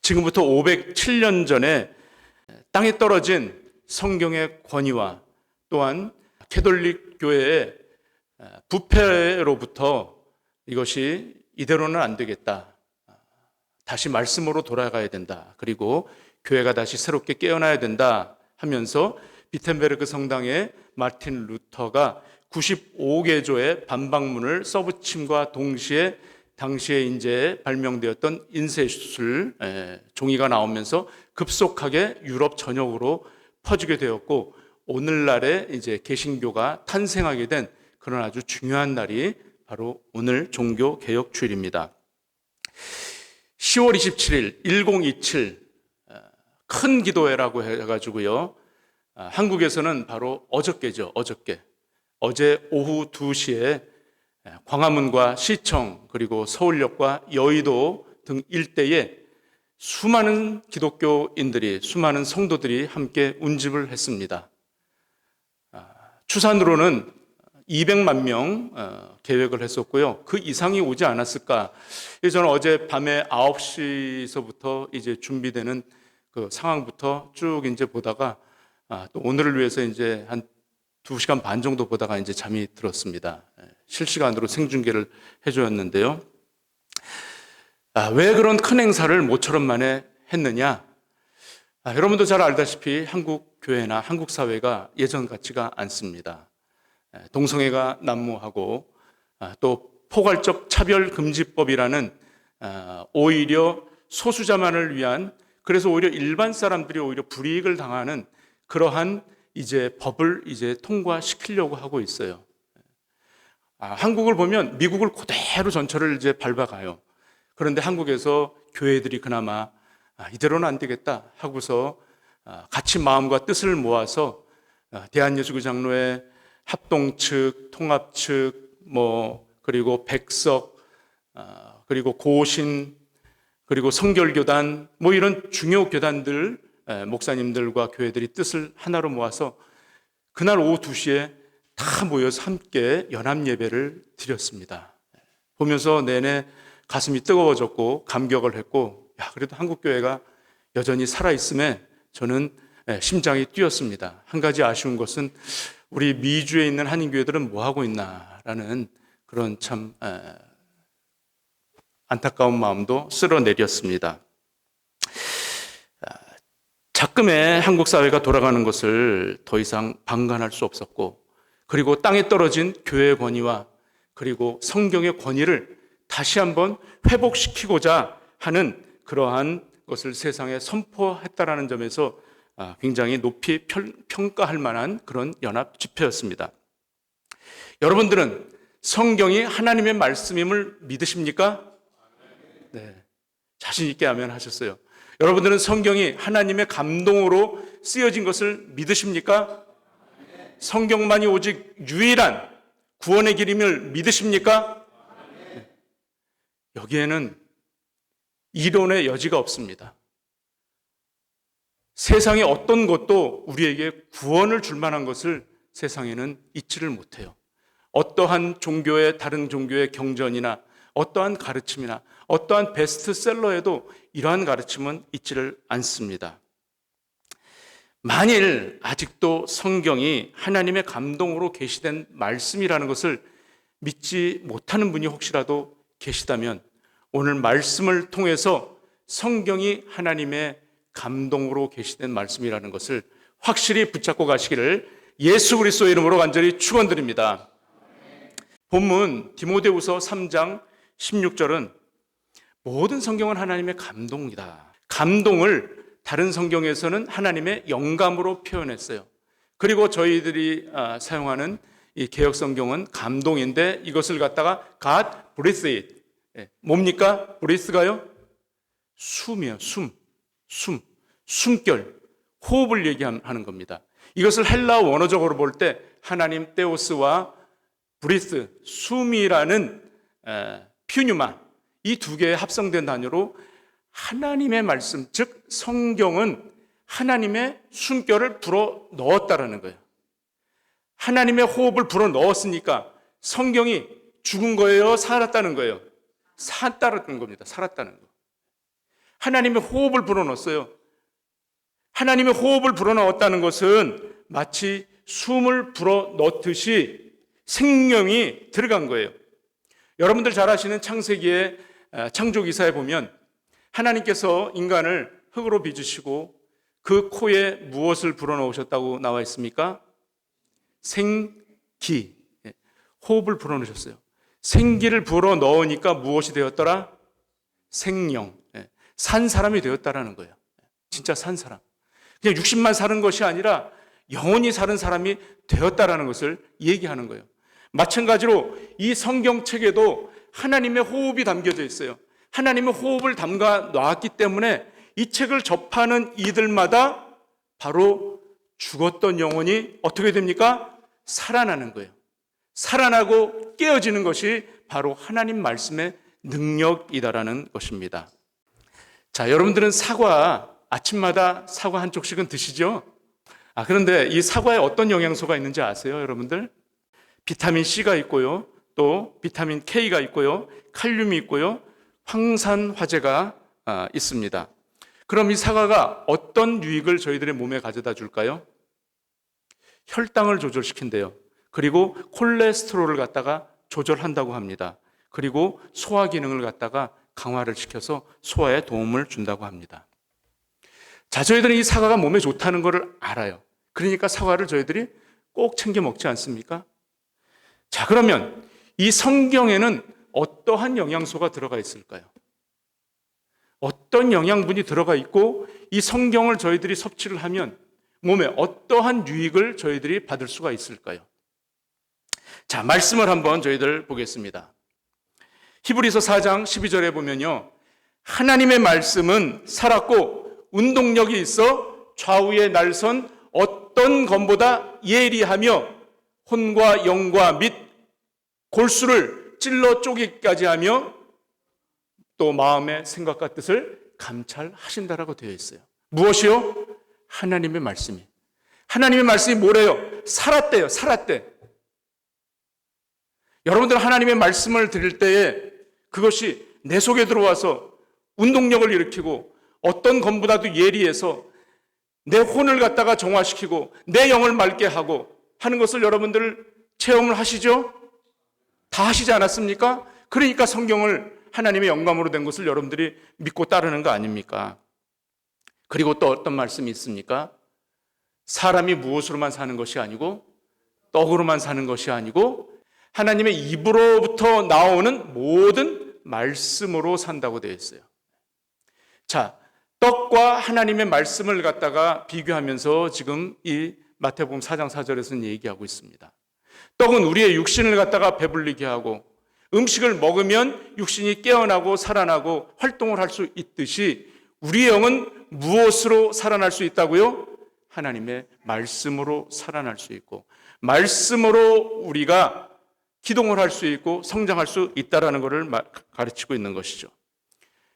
지금부터 507년 전에 땅에 떨어진 성경의 권위와 또한 캐톨릭 교회의 부패로부터 이것이 이대로는 안 되겠다. 다시 말씀으로 돌아가야 된다. 그리고 교회가 다시 새롭게 깨어나야 된다 하면서 비텐베르크 성당의 마틴 루터가 95개조의 반박문을 써붙임과 동시에 당시에 이제 발명되었던 인쇄술 종이가 나오면서 급속하게 유럽 전역으로 퍼지게 되었고, 오늘날에 이제 개신교가 탄생하게 된 그런 아주 중요한 날이 바로 오늘 종교 개혁 주일입니다. 10월 27일 1027 큰 기도회라고 해가지고요. 한국에서는 바로 어저께죠. 어제 오후 2시에 광화문과 시청 그리고 서울역과 여의도 등 일대에 수많은 기독교인들이, 수많은 성도들이 함께 운집을 했습니다. 추산으로는 200만 명 계획을 했었고요. 그 이상이 오지 않았을까. 저는 어제 밤에 9시서부터 이제 준비되는 그 상황부터 쭉 이제 보다가 또 오늘을 위해서 이제 한 2시간 반 정도 보다가 이제 잠이 들었습니다. 실시간으로 생중계를 해주었는데요. 왜 그런 큰 행사를 모처럼 만에 했느냐? 여러분도 잘 알다시피 한국 교회나 한국 사회가 예전 같지가 않습니다. 동성애가 난무하고 또 포괄적 차별금지법이라는 오히려 소수자만을 위한, 그래서 오히려 일반 사람들이 오히려 불이익을 당하는 그러한 이제 법을 이제 통과시키려고 하고 있어요. 한국을 보면 미국을 그대로 전철을 이제 밟아가요. 그런데 한국에서 교회들이 그나마 이대로는 안 되겠다 하고서 같이 마음과 뜻을 모아서 대한예수교 장로회 합동 측, 통합 측, 그리고 백석, 그리고 고신, 그리고 성결교단, 이런 중요 교단들, 목사님들과 교회들이 뜻을 하나로 모아서 그날 오후 2시에 다 모여서 함께 연합 예배를 드렸습니다. 보면서 내내 가슴이 뜨거워졌고 감격을 했고, 그래도 한국교회가 여전히 살아있음에 저는 심장이 뛰었습니다. 한 가지 아쉬운 것은 우리 미주에 있는 한인교회들은 뭐하고 있나라는 그런 참 안타까운 마음도 쓸어내렸습니다. 작금의 한국 사회가 돌아가는 것을 더 이상 방관할 수 없었고, 그리고 땅에 떨어진 교회의 권위와 그리고 성경의 권위를 다시 한번 회복시키고자 하는 그러한 것을 세상에 선포했다라는 점에서 굉장히 높이 평가할 만한 그런 연합 집회였습니다. 여러분들은 성경이 하나님의 말씀임을 믿으십니까? 네, 자신 있게 아멘하셨어요. 여러분들은 성경이 하나님의 감동으로 쓰여진 것을 믿으십니까? 성경만이 오직 유일한 구원의 길임을 믿으십니까? 여기에는 이론의 여지가 없습니다. 세상의 어떤 것도 우리에게 구원을 줄 만한 것을 세상에는 잊지를 못해요. 어떠한 종교의, 다른 종교의 경전이나 어떠한 가르침이나 어떠한 베스트셀러에도 이러한 가르침은 있지를 않습니다. 만일 아직도 성경이 하나님의 감동으로 계시된 말씀이라는 것을 믿지 못하는 분이 혹시라도 계시다면, 오늘 말씀을 통해서 성경이 하나님의 감동으로 계시된 말씀이라는 것을 확실히 붙잡고 가시기를 예수 그리스도의 이름으로 간절히 축원드립니다. 본문 디모데후서 3장 16절은 모든 성경은 하나님의 감동이다. 감동을 다른 성경에서는 하나님의 영감으로 표현했어요. 그리고 저희들이 사용하는 이 개역 성경은 감동인데 이것을 갖다가 God breathed it. 뭡니까? breath가요? 숨이에요. 숨결, 호흡을 얘기하는 겁니다. 이것을 헬라어 원어적으로 볼 때 하나님 테오스와 breath, 숨이라는 퓨뉴마, 이 두 개의 합성된 단어로 하나님의 말씀, 즉 성경은 하나님의 숨결을 불어 넣었다라는 거예요. 하나님의 호흡을 불어 넣었으니까 성경이 죽은 거예요? 살았다는 거예요? 살았다는 겁니다. 살았다는 거. 하나님의 호흡을 불어넣었어요. 하나님의 호흡을 불어넣었다는 것은 마치 숨을 불어넣듯이 생명이 들어간 거예요. 여러분들 잘 아시는 창세기의 창조기사에 보면 하나님께서 인간을 흙으로 빚으시고 그 코에 무엇을 불어넣으셨다고 나와 있습니까? 생기. 호흡을 불어넣으셨어요. 생기를 불어넣으니까 무엇이 되었더라? 생명. 산 사람이 되었다라는 거예요. 진짜 산 사람. 그냥 육신만 사는 것이 아니라 영원히 사는 사람이 되었다라는 것을 얘기하는 거예요. 마찬가지로 이 성경책에도 하나님의 호흡이 담겨져 있어요. 하나님의 호흡을 담가 놨기 때문에 이 책을 접하는 이들마다 바로 죽었던 영혼이 어떻게 됩니까? 살아나는 거예요. 살아나고 깨어지는 것이 바로 하나님 말씀의 능력이다라는 것입니다. 자, 여러분들은 사과, 아침마다 사과 한 쪽씩은 드시죠? 그런데 이 사과에 어떤 영양소가 있는지 아세요, 여러분들? 비타민 C가 있고요, 또 비타민 K가 있고요, 칼륨이 있고요, 황산화제가 있습니다. 그럼 이 사과가 어떤 유익을 저희들의 몸에 가져다 줄까요? 혈당을 조절시킨대요. 그리고 콜레스테롤을 갖다가 조절한다고 합니다. 그리고 소화 기능을 갖다가 강화를 시켜서 소화에 도움을 준다고 합니다. 자, 저희들은 이 사과가 몸에 좋다는 것을 알아요. 그러니까 사과를 저희들이 꼭 챙겨 먹지 않습니까? 자, 그러면 이 성경에는 어떠한 영양소가 들어가 있을까요? 어떤 영양분이 들어가 있고 이 성경을 저희들이 섭취를 하면 몸에 어떠한 유익을 저희들이 받을 수가 있을까요? 자, 말씀을 한번 저희들 보겠습니다. 히브리서 4장 12절에 보면요, 하나님의 말씀은 살았고 운동력이 있어 좌우에 날선 어떤 검보다 예리하며 혼과 영과 및 골수를 찔러 쪼개기까지 하며 또 마음의 생각과 뜻을 감찰하신다라고 되어 있어요. 무엇이요? 하나님의 말씀이. 하나님의 말씀이 뭐래요? 살았대요. 살았대. 여러분들 하나님의 말씀을 들을 때에 그것이 내 속에 들어와서 운동력을 일으키고 어떤 검보다도 예리해서 내 혼을 갖다가 정화시키고 내 영을 맑게 하고 하는 것을 여러분들 체험을 하시죠? 다 하시지 않았습니까? 그러니까 성경을 하나님의 영감으로 된 것을 여러분들이 믿고 따르는 거 아닙니까? 그리고 또 어떤 말씀이 있습니까? 사람이 무엇으로만 사는 것이 아니고 떡으로만 사는 것이 아니고 하나님의 입으로부터 나오는 모든 말씀으로 산다고 되어 있어요. 자, 떡과 하나님의 말씀을 갖다가 비교하면서 지금 이 마태복음 4장 4절에서는 얘기하고 있습니다. 떡은 우리의 육신을 갖다가 배불리게 하고 음식을 먹으면 육신이 깨어나고 살아나고 활동을 할 수 있듯이 우리의 영은 무엇으로 살아날 수 있다고요? 하나님의 말씀으로 살아날 수 있고 말씀으로 우리가 기동을 할 수 있고 성장할 수 있다라는 것을 가르치고 있는 것이죠.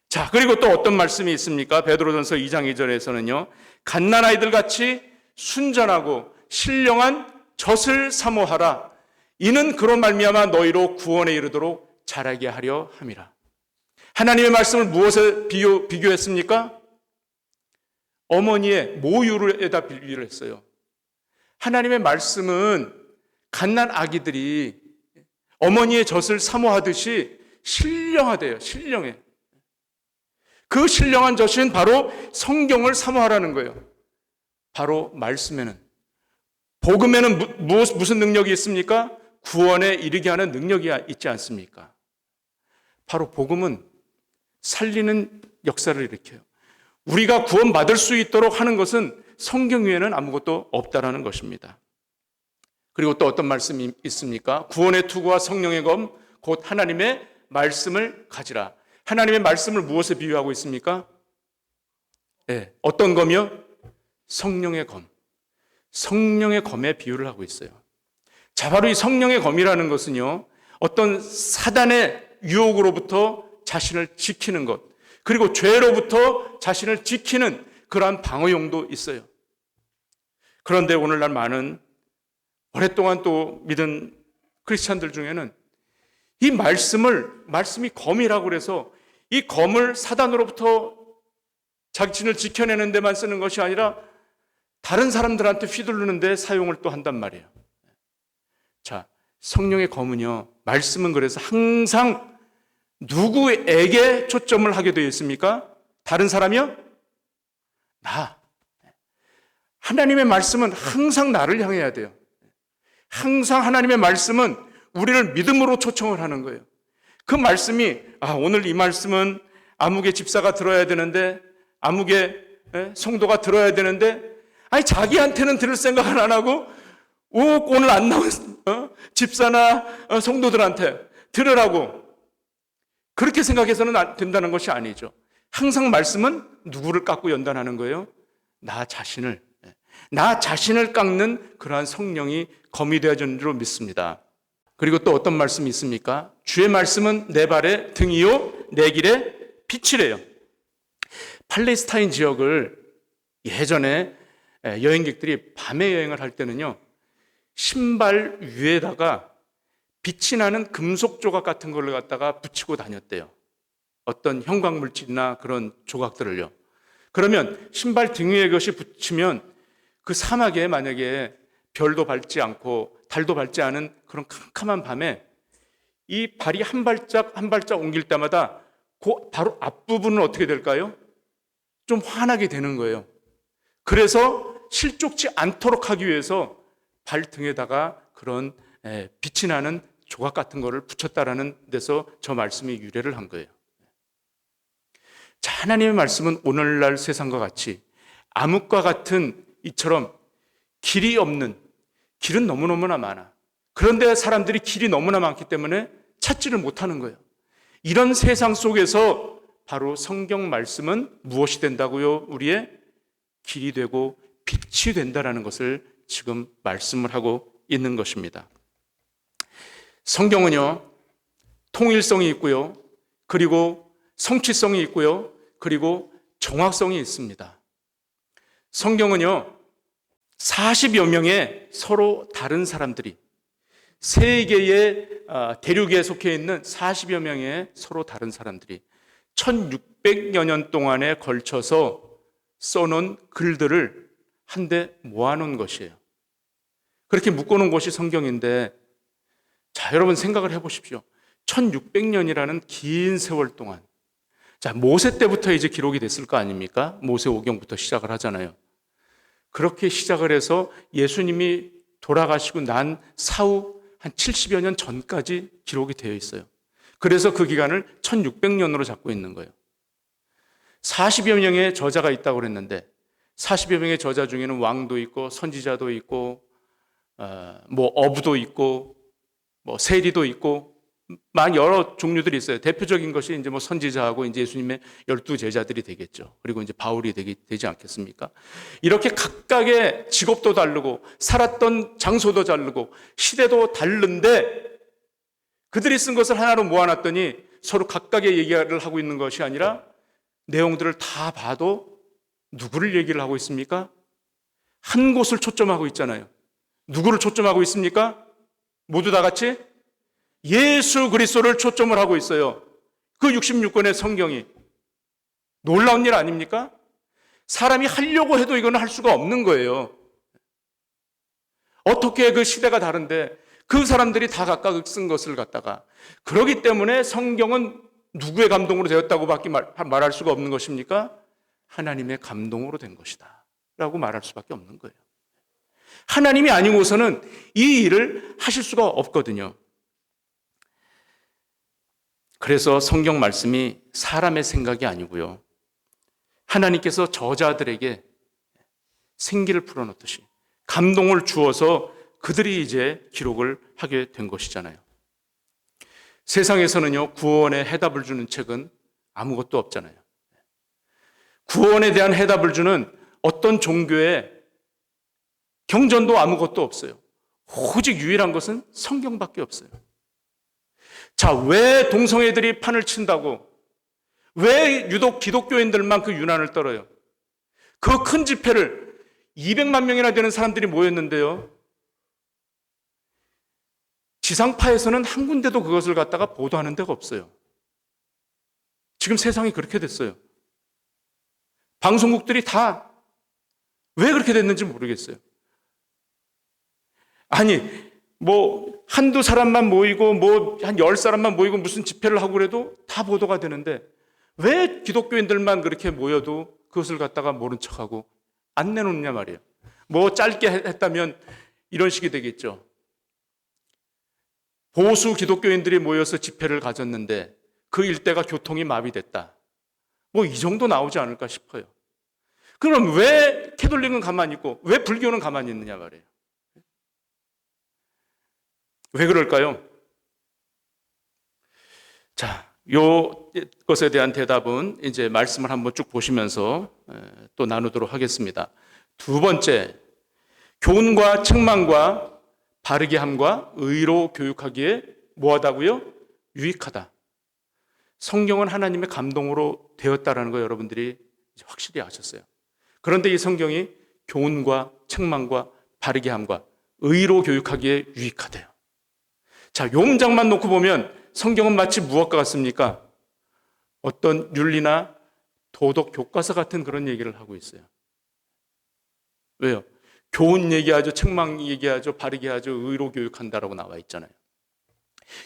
자, 그리고 또 어떤 말씀이 있습니까? 베드로전서 2장 2절에서는요, 갓난아이들 같이 순전하고 신령한 젖을 사모하라. 이는 그런 말미암아 너희로 구원에 이르도록 자라게 하려 함이라. 하나님의 말씀을 무엇에 비교했습니까? 어머니의 모유에다 비유를 했어요. 하나님의 말씀은 갓난 아기들이 어머니의 젖을 사모하듯이 신령하대요. 신령해. 그 신령한 젖은 바로 성경을 사모하라는 거예요. 바로 말씀에는, 복음에는 무슨 능력이 있습니까? 구원에 이르게 하는 능력이 있지 않습니까? 바로 복음은 살리는 역사를 일으켜요. 우리가 구원받을 수 있도록 하는 것은 성경 외에는 아무것도 없다라는 것입니다. 그리고 또 어떤 말씀이 있습니까? 구원의 투구와 성령의 검, 곧 하나님의 말씀을 가지라. 하나님의 말씀을 무엇에 비유하고 있습니까? 네, 어떤 검이요? 성령의 검. 성령의 검에 비유를 하고 있어요. 자, 바로 이 성령의 검이라는 것은요, 어떤 사단의 유혹으로부터 자신을 지키는 것, 그리고 죄로부터 자신을 지키는 그러한 방어용도 있어요. 그런데 오늘날 많은 오랫동안 또 믿은 크리스찬들 중에는 이 말씀이 검이라고 그래서 이 검을 사단으로부터 자신을 지켜내는 데만 쓰는 것이 아니라 다른 사람들한테 휘두르는 데 사용을 또 한단 말이에요. 자, 성령의 검은요, 말씀은 그래서 항상 누구에게 초점을 하게 되어 있습니까? 다른 사람이요? 나. 하나님의 말씀은 항상 나를 향해야 돼요. 항상 하나님의 말씀은 우리를 믿음으로 초청을 하는 거예요. 그 말씀이 오늘 이 말씀은 아무개 집사가 들어야 되는데, 아무개 성도가 들어야 되는데, 자기한테는 들을 생각을 안 하고 오늘 안 나온 집사나 성도들한테 들으라고 그렇게 생각해서는 안 된다는 것이 아니죠. 항상 말씀은 누구를 깎고 연단하는 거예요? 나 자신을 깎는 그러한 성령이 검이 되어진 줄로 믿습니다. 그리고 또 어떤 말씀이 있습니까? 주의 말씀은 내 발의 등이요 내 길의 빛이래요. 팔레스타인 지역을 예전에 여행객들이 밤에 여행을 할 때는요, 신발 위에다가 빛이 나는 금속 조각 같은 걸 갖다가 붙이고 다녔대요. 어떤 형광물질이나 그런 조각들을요. 그러면 신발 등 위에 것이 붙이면 그 사막에 만약에 별도 밝지 않고 달도 밝지 않은 그런 캄캄한 밤에 이 발이 한 발짝 한 발짝 옮길 때마다 그 바로 앞부분은 어떻게 될까요? 좀 환하게 되는 거예요. 그래서 실족지 않도록 하기 위해서 발등에다가 그런 빛이 나는 조각 같은 거를 붙였다라는 데서 저 말씀이 유래를 한 거예요. 자, 하나님의 말씀은 오늘날 세상과 같이 암흑과 같은 이처럼 길이 없는, 길은 너무너무나 많아. 그런데 사람들이 길이 너무나 많기 때문에 찾지를 못하는 거예요. 이런 세상 속에서 바로 성경 말씀은 무엇이 된다고요? 우리의 길이 되고 빛이 된다라는 것을 지금 말씀을 하고 있는 것입니다. 성경은요, 통일성이 있고요, 그리고 성취성이 있고요, 그리고 정확성이 있습니다. 성경은요, 40여 명의 서로 다른 사람들이, 세 개의 대륙에 속해 있는 40여 명의 서로 다른 사람들이 1600여 년 동안에 걸쳐서 써놓은 글들을 한데 모아놓은 것이에요. 그렇게 묶어놓은 것이 성경인데, 자, 여러분 생각을 해보십시오. 1600년이라는 긴 세월 동안, 자, 모세 때부터 이제 기록이 됐을 거 아닙니까? 모세오경부터 시작을 하잖아요. 그렇게 시작을 해서 예수님이 돌아가시고 난 사후 한 70여 년 전까지 기록이 되어 있어요. 그래서 그 기간을 1600년으로 잡고 있는 거예요. 40여 명의 저자가 있다고 그랬는데 40여 명의 저자 중에는 왕도 있고 선지자도 있고 어부도 있고 세리도 있고 여러 종류들이 있어요. 대표적인 것이 이제 선지자하고 이제 예수님의 12제자들이 되겠죠. 그리고 이제 바울이 되지 않겠습니까? 이렇게 각각의 직업도 다르고 살았던 장소도 다르고 시대도 다른데 그들이 쓴 것을 하나로 모아놨더니 서로 각각의 얘기를 하고 있는 것이 아니라 내용들을 다 봐도 누구를 얘기를 하고 있습니까? 한 곳을 초점하고 있잖아요. 누구를 초점하고 있습니까? 모두 다 같이 예수 그리스도를 초점을 하고 있어요. 그 66권의 성경이. 놀라운 일 아닙니까? 사람이 하려고 해도 이거는 할 수가 없는 거예요. 어떻게 그 시대가 다른데 그 사람들이 다 각각 쓴 것을 갖다가, 그렇기 때문에 성경은 누구의 감동으로 되었다고 밖에 말할 수가 없는 것입니까? 하나님의 감동으로 된 것이다 라고 말할 수밖에 없는 거예요. 하나님이 아니고서는 이 일을 하실 수가 없거든요. 그래서 성경 말씀이 사람의 생각이 아니고요, 하나님께서 저자들에게 생기를 풀어놓듯이 감동을 주어서 그들이 이제 기록을 하게 된 것이잖아요. 세상에서는요, 구원의 해답을 주는 책은 아무것도 없잖아요. 구원에 대한 해답을 주는 어떤 종교의 경전도 아무것도 없어요. 오직 유일한 것은 성경밖에 없어요. 자, 왜 동성애들이 판을 친다고? 왜 유독 기독교인들만 그 유난을 떨어요? 그 큰 집회를 200만 명이나 되는 사람들이 모였는데요, 지상파에서는 한 군데도 그것을 갖다가 보도하는 데가 없어요. 지금 세상이 그렇게 됐어요. 방송국들이 다 왜 그렇게 됐는지 모르겠어요. 아니, 뭐 한두 사람만 모이고 뭐 한 10사람만 모이고 무슨 집회를 하고 그래도 다 보도가 되는데 왜 기독교인들만 그렇게 모여도 그것을 갖다가 모른 척하고 안 내놓느냐 말이에요. 뭐 짧게 했다면 이런 식이 되겠죠. 보수 기독교인들이 모여서 집회를 가졌는데 그 일대가 교통이 마비됐다. 뭐 이 정도 나오지 않을까 싶어요. 그럼 왜 캐톨릭은 가만히 있고 왜 불교는 가만히 있느냐 말이에요. 왜 그럴까요? 자, 요 것에 대한 대답은 이제 말씀을 한번 쭉 보시면서 또 나누도록 하겠습니다. 두 번째, 교훈과 책망과 바르게 함과 의로 교육하기에 뭐하다고요? 유익하다. 성경은 하나님의 감동으로 되었다라는 거 여러분들이 확실히 아셨어요. 그런데 이 성경이 교훈과 책망과 바르게 함과 의로 교육하기에 유익하대요. 자, 요 문장만 놓고 보면 성경은 마치 무엇과 같습니까? 어떤 윤리나 도덕 교과서 같은 그런 얘기를 하고 있어요. 왜요? 교훈 얘기하죠, 책망 얘기하죠, 바르게 하죠, 의로 교육한다라고 나와 있잖아요.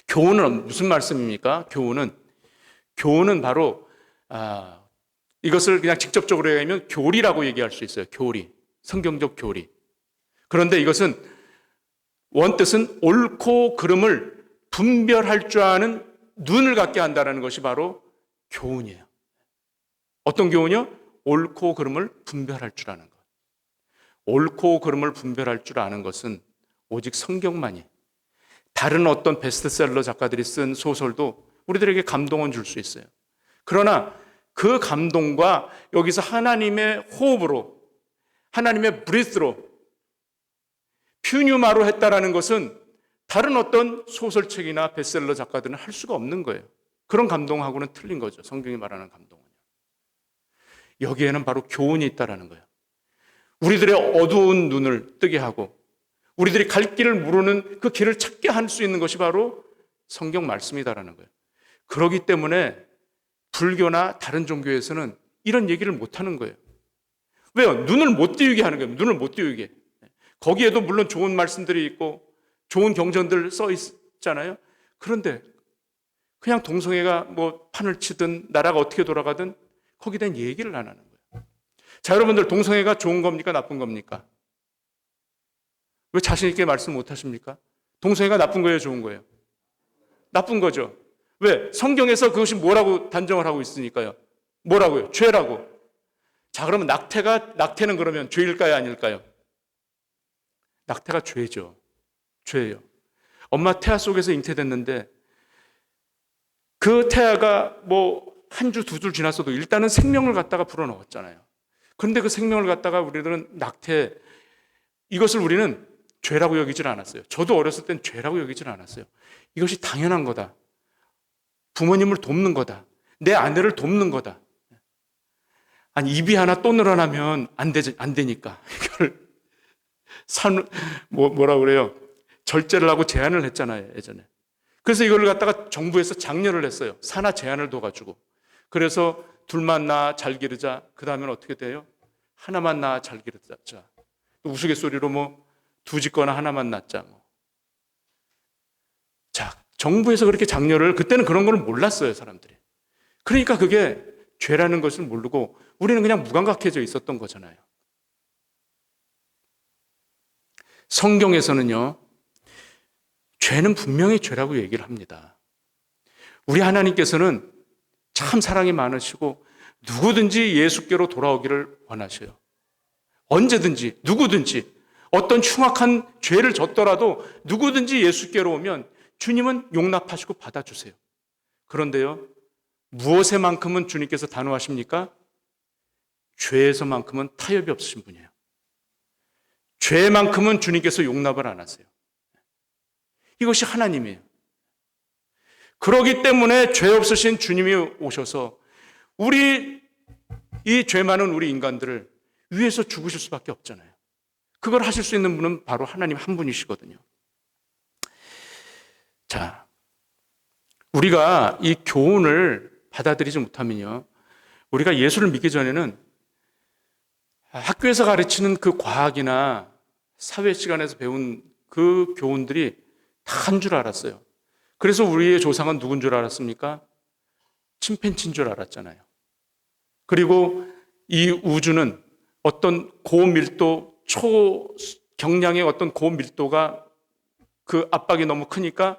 교훈은 무슨 말씀입니까? 교훈은 바로 이것을 그냥 직접적으로 얘기하면 교리라고 얘기할 수 있어요. 교리, 성경적 교리. 그런데 이것은 원뜻은 옳고 그름을 분별할 줄 아는 눈을 갖게 한다는 것이 바로 교훈이에요. 어떤 교훈이요? 옳고 그름을 분별할 줄 아는 것. 옳고 그름을 분별할 줄 아는 것은 오직 성경만이, 다른 어떤 베스트셀러 작가들이 쓴 소설도 우리들에게 감동은 줄 수 있어요. 그러나 그 감동과 여기서 하나님의 호흡으로, 하나님의 브리스로, 퓨뉴마로 했다라는 것은 다른 어떤 소설책이나 베스트셀러 작가들은 할 수가 없는 거예요. 그런 감동하고는 틀린 거죠. 성경이 말하는 감동은. 여기에는 바로 교훈이 있다라는 거예요. 우리들의 어두운 눈을 뜨게 하고 우리들이 갈 길을 모르는 그 길을 찾게 할 수 있는 것이 바로 성경 말씀이다라는 거예요. 그렇기 때문에 불교나 다른 종교에서는 이런 얘기를 못 하는 거예요. 왜요? 눈을 못 띄우게 하는 거예요. 눈을 못 띄우게. 거기에도 물론 좋은 말씀들이 있고 좋은 경전들 써 있잖아요. 그런데 그냥 동성애가 뭐 판을 치든 나라가 어떻게 돌아가든 거기에 대한 얘기를 안 하는 거예요. 자, 여러분들 동성애가 좋은 겁니까? 나쁜 겁니까? 왜 자신 있게 말씀 못 하십니까? 동성애가 나쁜 거예요? 좋은 거예요? 나쁜 거죠. 왜? 성경에서 그것이 뭐라고 단정을 하고 있으니까요. 뭐라고요? 죄라고. 자, 그러면 낙태는 그러면 죄일까요? 아닐까요? 낙태가 죄죠. 죄예요. 엄마 태아 속에서 잉태됐는데 그 태아가 뭐 한 주, 두 주 지났어도 일단은 생명을 갖다가 불어넣었잖아요. 그런데 그 생명을 갖다가 우리들은 이것을 우리는 죄라고 여기질 않았어요. 저도 어렸을 땐 죄라고 여기질 않았어요. 이것이 당연한 거다. 부모님을 돕는 거다. 내 아내를 돕는 거다. 아니, 입이 하나 또 늘어나면 안 되니까. 이걸 뭐라 그래요? 절제를 하고 제한을 했잖아요, 예전에. 그래서 이걸 갖다가 정부에서 장려를 했어요. 산하 제한을 둬가지고. 그래서 둘만 낳아 잘 기르자. 그 다음엔 어떻게 돼요? 하나만 낳아 잘 기르자. 우스갯소리로 뭐 두 짓거나 하나만 낳자. 자, 정부에서 그렇게 장려를, 그때는 그런 걸 몰랐어요, 사람들이. 그러니까 그게 죄라는 것을 모르고 우리는 그냥 무감각해져 있었던 거잖아요. 성경에서는요, 죄는 분명히 죄라고 얘기를 합니다. 우리 하나님께서는 참 사랑이 많으시고 누구든지 예수께로 돌아오기를 원하셔요. 언제든지, 누구든지, 어떤 흉악한 죄를 졌더라도 누구든지 예수께로 오면 주님은 용납하시고 받아주세요. 그런데요, 무엇에만큼은 주님께서 단호하십니까? 죄에서만큼은 타협이 없으신 분이에요. 죄만큼은 주님께서 용납을 안 하세요. 이것이 하나님이에요. 그렇기 때문에 죄 없으신 주님이 오셔서 이 죄 많은 우리 인간들을 위해서 죽으실 수밖에 없잖아요. 그걸 하실 수 있는 분은 바로 하나님 한 분이시거든요. 자, 우리가 이 교훈을 받아들이지 못하면요, 우리가 예수를 믿기 전에는 학교에서 가르치는 그 과학이나 사회 시간에서 배운 그 교훈들이 다 한 줄 알았어요. 그래서 우리의 조상은 누군 줄 알았습니까? 침팬지인 줄 알았잖아요. 그리고 이 우주는 어떤 고밀도, 초경량의 어떤 고밀도가 그 압박이 너무 크니까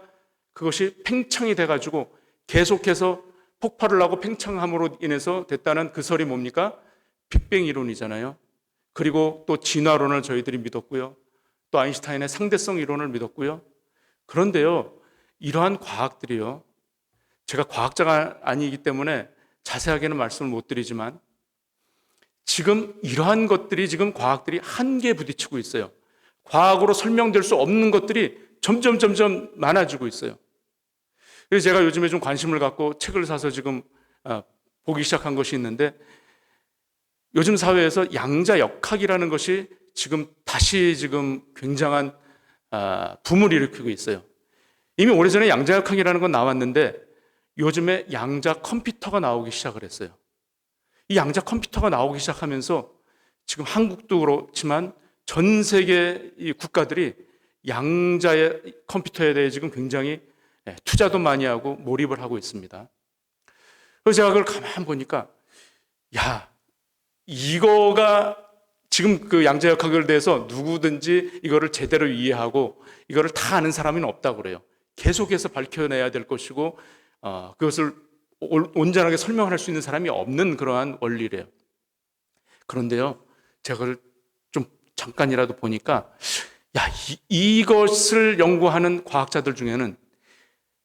그것이 팽창이 돼가지고 계속해서 폭발을 하고 팽창함으로 인해서 됐다는 그 설이 뭡니까? 빅뱅 이론이잖아요. 그리고 또 진화론을 저희들이 믿었고요. 또 아인슈타인의 상대성 이론을 믿었고요. 그런데요, 이러한 과학들이요, 제가 과학자가 아니기 때문에 자세하게는 말씀을 못 드리지만 지금 이러한 것들이 지금 과학들이 한계에 부딪히고 있어요. 과학으로 설명될 수 없는 것들이 점점 많아지고 있어요. 그래서 제가 요즘에 좀 관심을 갖고 책을 사서 지금 보기 시작한 것이 있는데, 요즘 사회에서 양자역학이라는 것이 지금 다시 지금 굉장한 붐을 일으키고 있어요. 이미 오래전에 양자역학이라는 건 나왔는데 요즘에 양자 컴퓨터가 나오기 시작을 했어요. 이 양자 컴퓨터가 나오기 시작하면서 지금 한국도 그렇지만 전 세계 이 국가들이 양자의 컴퓨터에 대해 지금 굉장히 투자도 많이 하고 몰입을 하고 있습니다. 그래서 제가 그걸 가만 보니까, 야, 이거가 지금 그 양자역학에 대해서 누구든지 이거를 제대로 이해하고 이거를 다 아는 사람은 없다고 그래요. 계속해서 밝혀내야 될 것이고 그것을 온전하게 설명할 수 있는 사람이 없는 그러한 원리래요. 그런데요, 제가 그걸 좀 잠깐이라도 보니까, 야, 이것을 연구하는 과학자들 중에는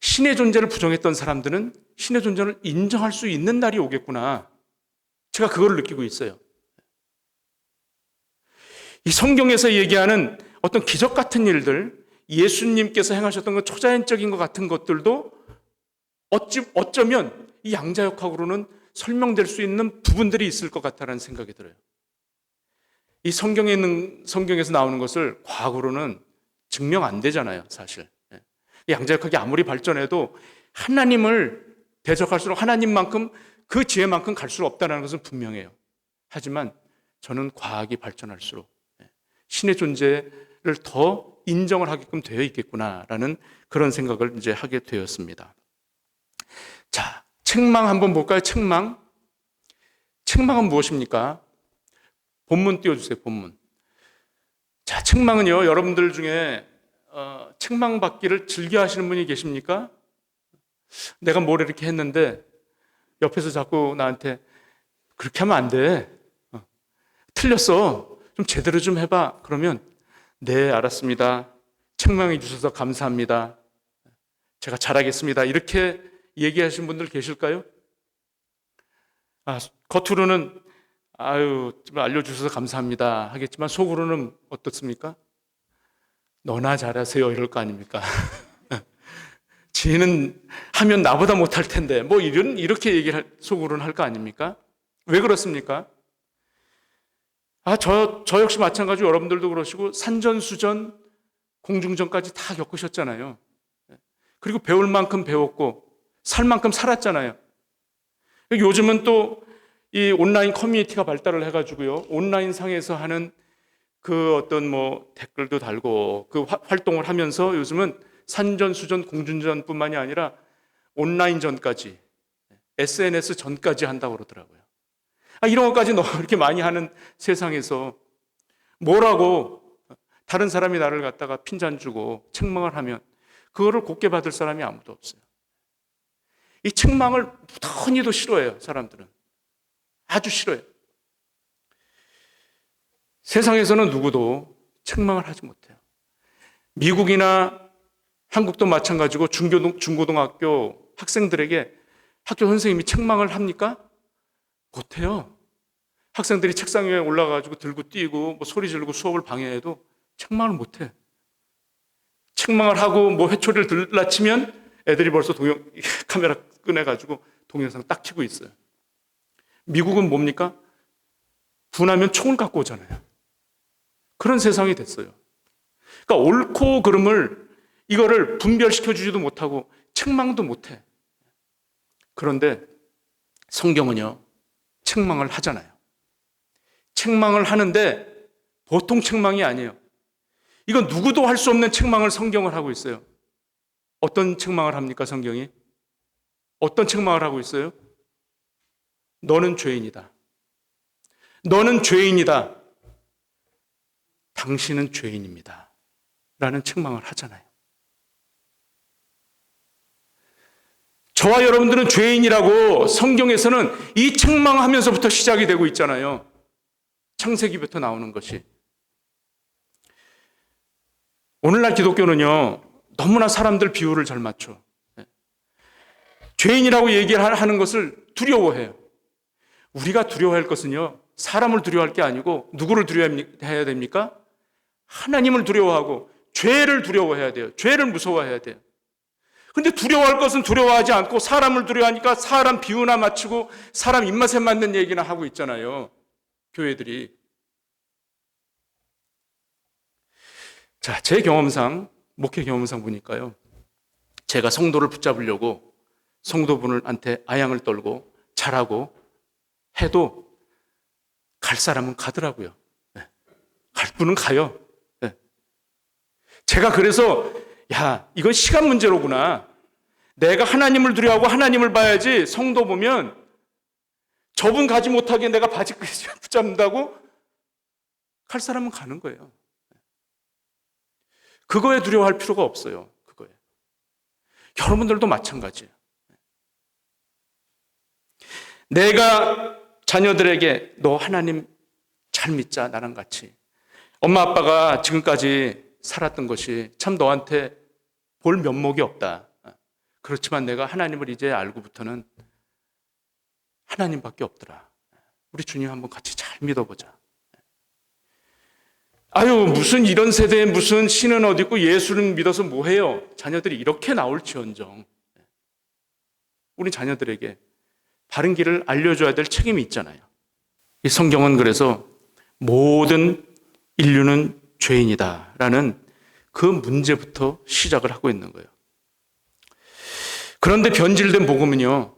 신의 존재를 부정했던 사람들은 신의 존재를 인정할 수 있는 날이 오겠구나. 제가 그걸 느끼고 있어요. 이 성경에서 얘기하는 어떤 기적 같은 일들, 예수님께서 행하셨던 것 초자연적인 것 같은 것들도 어쩌면 이 양자역학으로는 설명될 수 있는 부분들이 있을 것 같다는 생각이 들어요. 이 성경에서 나오는 것을 과학으로는 증명 안 되잖아요, 사실. 양자역학이 아무리 발전해도 하나님을 대적할수록 하나님만큼 그 지혜만큼 갈 수 없다는 것은 분명해요. 하지만 저는 과학이 발전할수록 신의 존재를 더 인정을 하게끔 되어 있겠구나라는 그런 생각을 이제 하게 되었습니다. 자, 책망 한번 볼까요? 책망은 무엇입니까? 본문 띄워주세요, 본문. 자, 책망은요, 여러분들 중에 책망받기를 즐겨 하시는 분이 계십니까? 내가 뭘 이렇게 했는데 옆에서 자꾸 나한테 그렇게 하면 안 돼. 틀렸어. 좀 제대로 좀 해봐. 그러면 네, 알았습니다. 책망해 주셔서 감사합니다. 제가 잘하겠습니다. 이렇게 얘기하시는 분들 계실까요? 겉으로는 아유, 좀 알려주셔서 감사합니다 하겠지만 속으로는 어떻습니까? 너나 잘하세요 이럴 거 아닙니까? 쟤는 하면 나보다 못할 텐데 뭐 이렇게 얘기를 속으로는 할 거 아닙니까? 왜 그렇습니까? 저 역시 마찬가지로 여러분들도 그러시고 산전수전 공중전까지 다 겪으셨잖아요. 그리고 배울 만큼 배웠고 살 만큼 살았잖아요. 요즘은 또 이 온라인 커뮤니티가 발달을 해가지고요, 온라인 상에서 하는 그 어떤 뭐 댓글도 달고 그 활동을 하면서 요즘은 산전수전 공중전뿐만이 아니라 온라인전까지, SNS 전까지 한다고 그러더라고요. 이런 것까지 너무 이렇게 많이 하는 세상에서 뭐라고 다른 사람이 나를 갖다가 핀잔 주고 책망을 하면 그거를 곱게 받을 사람이 아무도 없어요. 이 책망을 무던히도 싫어해요, 사람들은. 아주 싫어요. 세상에서는 누구도 책망을 하지 못해요. 미국이나 한국도 마찬가지고 중고등학교 학생들에게 학교 선생님이 책망을 합니까? 못해요. 학생들이 책상 위에 올라가지고 들고 뛰고 뭐 소리 지르고 수업을 방해해도 책망을 못해. 책망을 하고 뭐 회초리를 들라치면 애들이 벌써 카메라 꺼내가지고 동영상 딱 켜고 있어요. 미국은 뭡니까? 분하면 총을 갖고 오잖아요. 그런 세상이 됐어요. 그러니까 옳고 그름을 이거를 분별시켜 주지도 못하고 책망도 못해. 그런데 성경은요, 책망을 하잖아요. 책망을 하는데 보통 책망이 아니에요. 이건 누구도 할 수 없는 책망을 성경을 하고 있어요. 어떤 책망을 합니까, 성경이? 어떤 책망을 하고 있어요? 너는 죄인이다. 너는 죄인이다. 당신은 죄인입니다. 라는 책망을 하잖아요. 저와 여러분들은 죄인이라고 성경에서는 이 책망하면서부터 시작이 되고 있잖아요. 창세기부터 나오는 것이. 오늘날 기독교는요, 너무나 사람들 비유를 잘 맞춰. 죄인이라고 얘기하는 것을 두려워해요. 우리가 두려워할 것은요, 사람을 두려워할 게 아니고 누구를 두려워해야 됩니까? 하나님을 두려워하고 죄를 두려워해야 돼요. 죄를 무서워해야 돼요. 근데 두려워할 것은 두려워하지 않고 사람을 두려워하니까 사람 비유나 맞추고 사람 입맛에 맞는 얘기나 하고 있잖아요. 교회들이. 자, 제 경험상, 목회 경험상 보니까요, 제가 성도를 붙잡으려고 성도분한테 아양을 떨고 잘하고 해도 갈 사람은 가더라고요. 네. 갈 분은 가요. 네. 제가 그래서 야, 이건 시간 문제로구나. 내가 하나님을 두려워하고 하나님을 봐야지 성도 보면 저분 가지 못하게 내가 바지까지 붙잡는다고 갈 사람은 가는 거예요. 그거에 두려워할 필요가 없어요. 그거에. 여러분들도 마찬가지예요. 내가 자녀들에게 너 하나님 잘 믿자, 나랑 같이. 엄마 아빠가 지금까지 살았던 것이 참 너한테 볼 면목이 없다. 그렇지만 내가 하나님을 이제 알고부터는 하나님밖에 없더라. 우리 주님 한번 같이 잘 믿어보자. 아유, 무슨 이런 세대에 무슨 신은 어디 있고 예수는 믿어서 뭐해요? 자녀들이 이렇게 나올지언정 우리 자녀들에게 바른 길을 알려줘야 될 책임이 있잖아요. 이 성경은 그래서 모든 인류는 죄인이다라는 그 문제부터 시작을 하고 있는 거예요. 그런데 변질된 복음은요,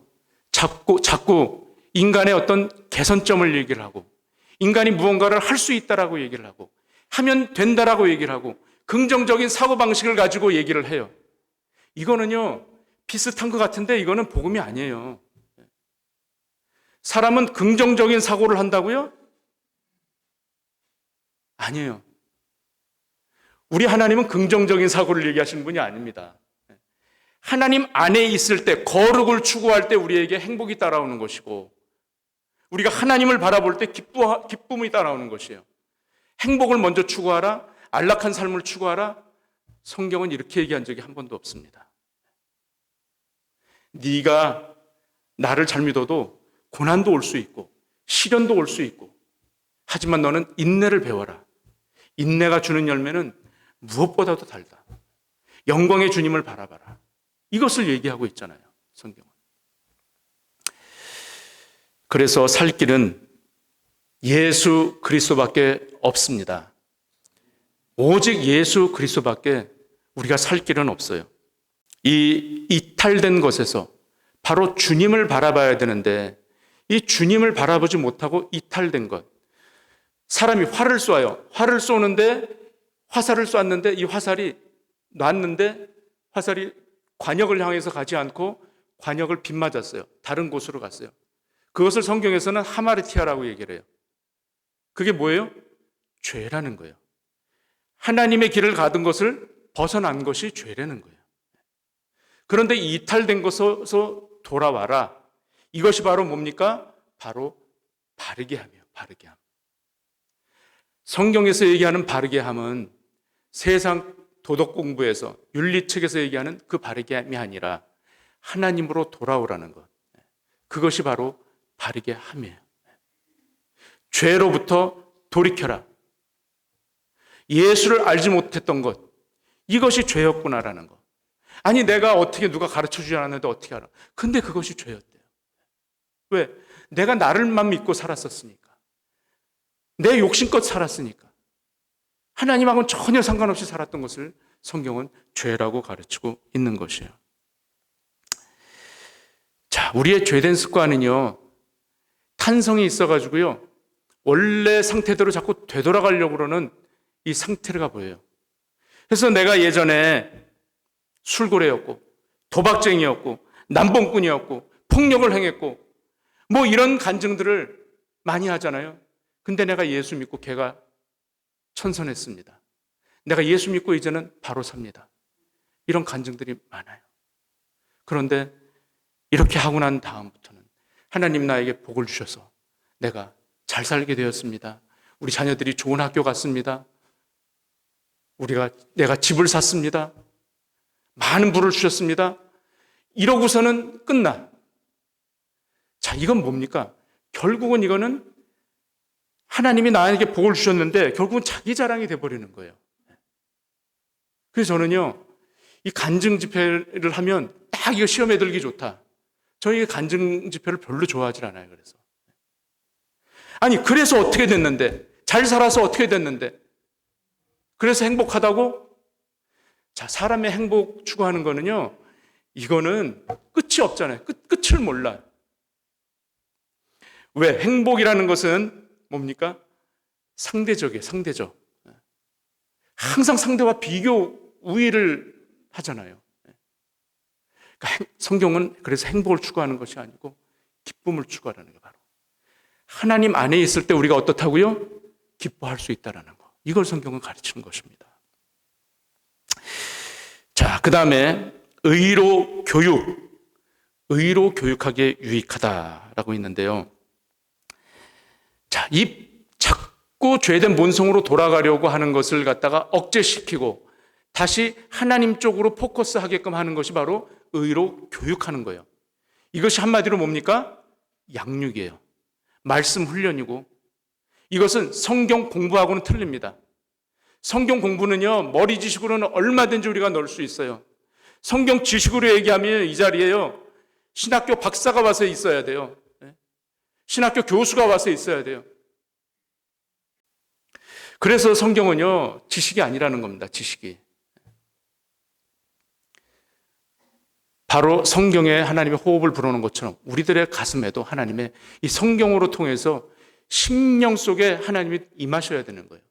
자꾸 인간의 어떤 개선점을 얘기를 하고 인간이 무언가를 할 수 있다라고 얘기를 하고 하면 된다라고 얘기를 하고 긍정적인 사고방식을 가지고 얘기를 해요. 이거는요, 비슷한 것 같은데 이거는 복음이 아니에요. 사람은 긍정적인 사고를 한다고요? 아니에요. 우리 하나님은 긍정적인 사고를 얘기하시는 분이 아닙니다. 하나님 안에 있을 때, 거룩을 추구할 때 우리에게 행복이 따라오는 것이고 우리가 하나님을 바라볼 때 기쁨이 따라오는 것이에요. 행복을 먼저 추구하라, 안락한 삶을 추구하라. 성경은 이렇게 얘기한 적이 한 번도 없습니다. 네가 나를 잘 믿어도 고난도 올 수 있고 시련도 올 수 있고 하지만 너는 인내를 배워라. 인내가 주는 열매는 무엇보다도 달다. 영광의 주님을 바라봐라. 이것을 얘기하고 있잖아요, 성경은. 그래서 살 길은 예수 그리스도밖에 없습니다. 오직 예수 그리스도밖에 우리가 살 길은 없어요. 이 이탈된 것에서 바로 주님을 바라봐야 되는데 이 주님을 바라보지 못하고 이탈된 것. 사람이 활을 쏘아요. 활을 쏘는데 화살을 쐈는데 이 화살이 놨는데 화살이 관역을 향해서 가지 않고 관역을 빗맞았어요. 다른 곳으로 갔어요. 그것을 성경에서는 하마르티아라고 얘기를 해요. 그게 뭐예요? 죄라는 거예요. 하나님의 길을 가던 것을 벗어난 것이 죄라는 거예요. 그런데 이탈된 것에서 돌아와라. 이것이 바로 뭡니까? 바로 바르게 함이에요. 바르게 함. 성경에서 얘기하는 바르게 함은 세상 도덕 공부에서 윤리책에서 얘기하는 그 바르게 함이 아니라 하나님으로 돌아오라는 것. 그것이 바로 바르게 함이에요. 죄로부터 돌이켜라. 예수를 알지 못했던 것. 이것이 죄였구나라는 것. 아니 내가 어떻게 누가 가르쳐주지 않았는데 어떻게 알아. 근데 그것이 죄였대요. 왜? 내가 나를만 믿고 살았었으니까. 내 욕심껏 살았으니까. 하나님하고는 전혀 상관없이 살았던 것을 성경은 죄라고 가르치고 있는 것이에요. 자, 우리의 죄된 습관은요, 탄성이 있어가지고요, 원래 상태대로 자꾸 되돌아가려고 그러는 이 상태가 보여요. 그래서 내가 예전에 술고래였고 도박쟁이였고 남봉꾼이었고 폭력을 행했고 뭐 이런 간증들을 많이 하잖아요. 근데 내가 예수 믿고 걔가 천선했습니다. 내가 예수 믿고 이제는 바로 삽니다. 이런 간증들이 많아요. 그런데 이렇게 하고 난 다음부터는 하나님 나에게 복을 주셔서 내가 잘 살게 되었습니다. 우리 자녀들이 좋은 학교 갔습니다. 내가 집을 샀습니다. 많은 부를 주셨습니다. 이러고서는 끝나. 자, 이건 뭡니까? 결국은 이거는 하나님이 나에게 복을 주셨는데 결국은 자기 자랑이 돼버리는 거예요. 그래서 저는요, 이 간증 집회를 하면 딱 이거 시험에 들기 좋다. 저희 간증 집회를 별로 좋아하지 않아요. 그래서 아니, 그래서 어떻게 됐는데, 잘 살아서 어떻게 됐는데, 그래서 행복하다고? 자, 사람의 행복 추구하는 거는요, 이거는 끝이 없잖아요. 끝을 몰라. 왜? 행복이라는 것은 뭡니까? 상대적이에요. 상대적. 항상 상대와 비교, 우위를 하잖아요. 그러니까 성경은 그래서 행복을 추구하는 것이 아니고 기쁨을 추구하라는 게 바로 하나님 안에 있을 때 우리가 어떻다고요? 기뻐할 수 있다는 거. 이걸 성경은 가르치는 것입니다. 자, 그 다음에 의로 교육. 의로 교육하기에 유익하다라고 있는데요. 자, 이 자꾸 죄된 본성으로 돌아가려고 하는 것을 갖다가 억제시키고 다시 하나님 쪽으로 포커스하게끔 하는 것이 바로 의로 교육하는 거예요. 이것이 한마디로 뭡니까? 양육이에요. 말씀 훈련이고 이것은 성경 공부하고는 틀립니다. 성경 공부는요, 머리 지식으로는 얼마든지 우리가 넣을 수 있어요. 성경 지식으로 얘기하면 이 자리에요, 신학교 박사가 와서 있어야 돼요. 신학교 교수가 와서 있어야 돼요. 그래서 성경은요, 지식이 아니라는 겁니다. 지식이. 바로 성경에 하나님의 호흡을 불어넣은 것처럼 우리들의 가슴에도 하나님의 이 성경으로 통해서 심령 속에 하나님이 임하셔야 되는 거예요.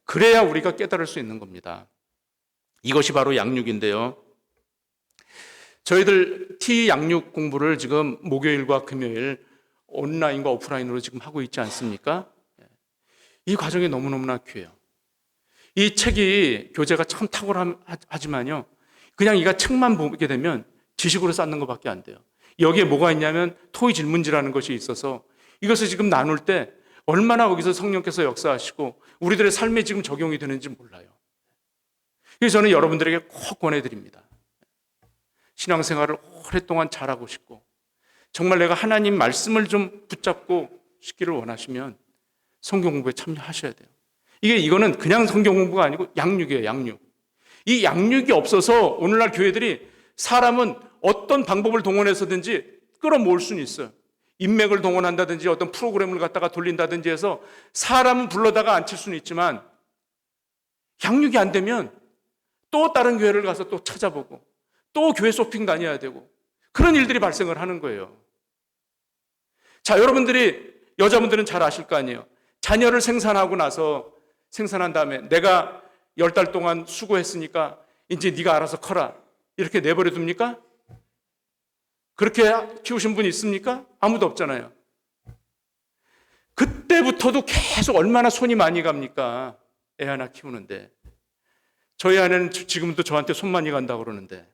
그래야 우리가 깨달을 수 있는 겁니다. 이것이 바로 양육인데요. 저희들 T 양육 공부를 지금 목요일과 금요일 온라인과 오프라인으로 지금 하고 있지 않습니까? 이 과정이 너무너무나 귀해요. 이 책이 교재가 참 탁월하지만요, 그냥 이가 책만 보게 되면 지식으로 쌓는 것밖에 안 돼요. 여기에 뭐가 있냐면 토의 질문지라는 것이 있어서 이것을 지금 나눌 때 얼마나 거기서 성령께서 역사하시고 우리들의 삶에 지금 적용이 되는지 몰라요. 그래서 저는 여러분들에게 꼭 권해드립니다. 신앙생활을 오랫동안 잘하고 싶고 정말 내가 하나님 말씀을 좀 붙잡고 싶기를 원하시면 성경 공부에 참여하셔야 돼요. 이거는 그냥 성경 공부가 아니고 양육이에요. 양육. 이 양육이 없어서 오늘날 교회들이 사람은 어떤 방법을 동원해서든지 끌어모을 수는 있어요. 인맥을 동원한다든지 어떤 프로그램을 갖다가 돌린다든지 해서 사람은 불러다가 앉힐 수는 있지만 양육이 안 되면 또 다른 교회를 가서 또 찾아보고 또 교회 쇼핑 다녀야 되고 그런 일들이 발생을 하는 거예요. 자, 여러분들이 여자분들은 잘 아실 거 아니에요. 자녀를 생산한 다음에 내가 10달 동안 수고했으니까 이제 네가 알아서 커라 이렇게 내버려 둡니까? 그렇게 키우신 분이 있습니까? 아무도 없잖아요. 그때부터도 계속 얼마나 손이 많이 갑니까? 애 하나 키우는데. 저희 아내는 지금도 저한테 손 많이 간다고 그러는데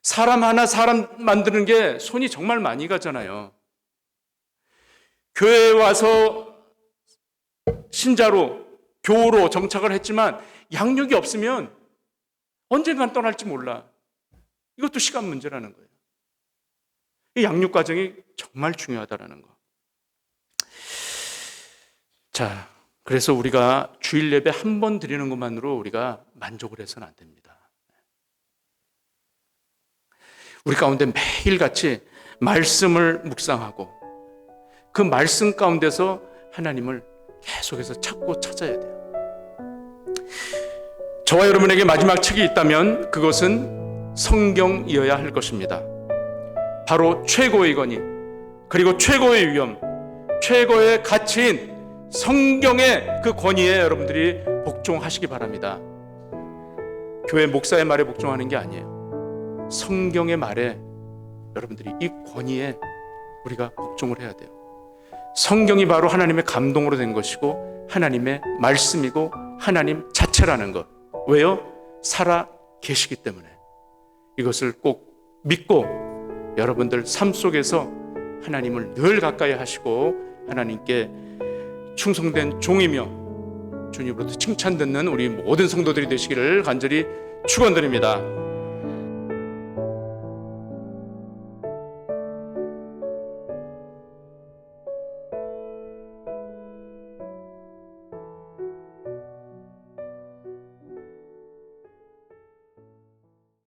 사람 만드는 게 손이 정말 많이 가잖아요. 교회에 와서 신자로 교우로 정착을 했지만 양육이 없으면 언젠간 떠날지 몰라. 이것도 시간 문제라는 거예요. 이 양육 과정이 정말 중요하다는 거. 자, 그래서 우리가 주일 예배 한 번 드리는 것만으로 우리가 만족을 해서는 안 됩니다. 우리 가운데 매일같이 말씀을 묵상하고 그 말씀 가운데서 하나님을 계속해서 찾고 찾아야 돼요. 저와 여러분에게 마지막 책이 있다면 그것은 성경이어야 할 것입니다. 바로 최고의 권위, 그리고 최고의 위엄, 최고의 가치인 성경의 그 권위에 여러분들이 복종하시기 바랍니다. 교회 목사의 말에 복종하는 게 아니에요. 성경의 말에 여러분들이 이 권위에 우리가 복종을 해야 돼요. 성경이 바로 하나님의 감동으로 된 것이고 하나님의 말씀이고 하나님 자체라는 것. 왜요? 살아 계시기 때문에. 이것을 꼭 믿고 여러분들 삶 속에서 하나님을 늘 가까이 하시고 하나님께 충성된 종이며 주님으로부터 칭찬 듣는 우리 모든 성도들이 되시기를 간절히 축원드립니다.